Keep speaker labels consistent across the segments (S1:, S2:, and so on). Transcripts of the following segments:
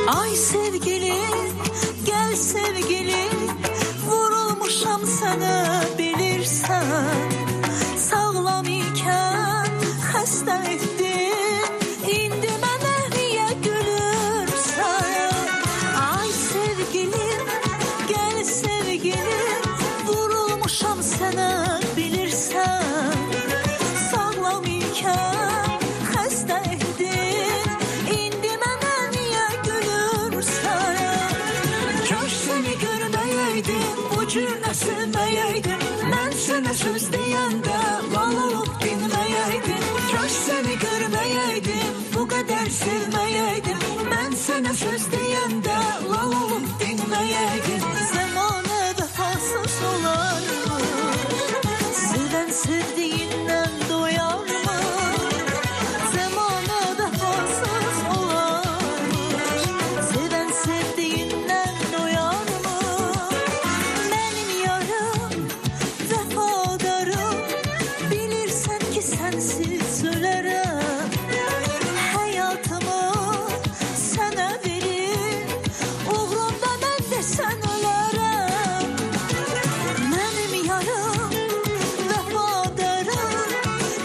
S1: Ay sevgilim, gel sevgilim, vurulmuşam sana bilirsen. Sağlam iken xəstə etdin, indi mənə niyə gülürsən? Ay sevgilim, gel sevgilim, vurulmuşam sana bilirsen. Sağlam iken xəstə etdin, indi mənə niyə gülürsən? Kaş seni görməyəydim, bu cür nəsilməyəydim, mən sənə söz deyəndə lal olub dinməyəydim. Kaş seni görməyəydim, bu qədər sevməyəydim, mən sənə söz deyəndə lal olub dinməyəydim. Zəmanə vəfasız olarmı? Sevən sevdiyindən doyarmı? Zəmanə vəfasız olarmış, sevən sevdiyindən doyarmı? Mənim yarım, vəfadarım, bilirsən ki sənsiz ölərəm. Həyatımı sənə verib, uğrunda mən də sən ölərəm. Mənim yarım, vəfadarım,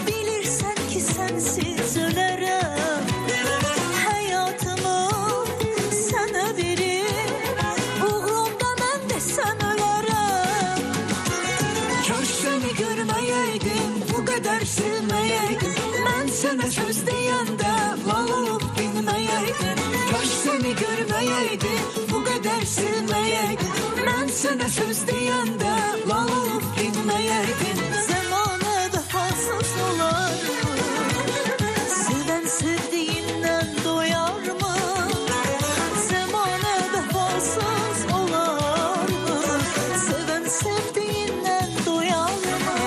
S1: bilirsən ki sənsiz ölərəm. Həyatımı sənə verib, uğrunda mən də sən ölərəm. Kaş seni görməyəydim, bu qədər sevməyəydim, mən sənə söz deyəndə lal olub dinməyəydim. Kaş seni görməyəydim, bu qədər sevməyəydim, mən sənə söz deyəndə lal olub dinməyəydim. Zəmanə vəfasız olarmı? Sevən sevdiyindən doyarmı? Zəmanə vəfasız olarmı? Sevən sevdiyindən doyarmı?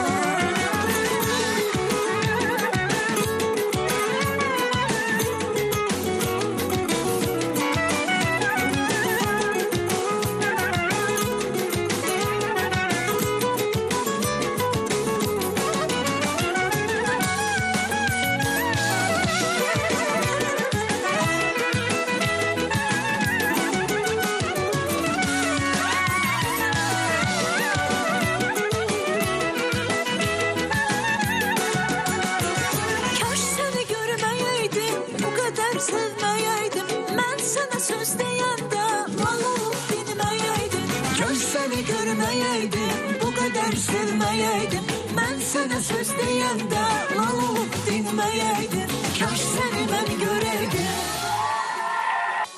S1: Kaş seni görməyəydim, bu qədər sevməyəydim, mən sənə söz deyəndə lal olub dinməyəydim. Kaş seni görməyəydim, bu qədər sevməyəydim, mən sənə söz deyəndə lal olub dinməyəydim. Kaş seni mən görəydim.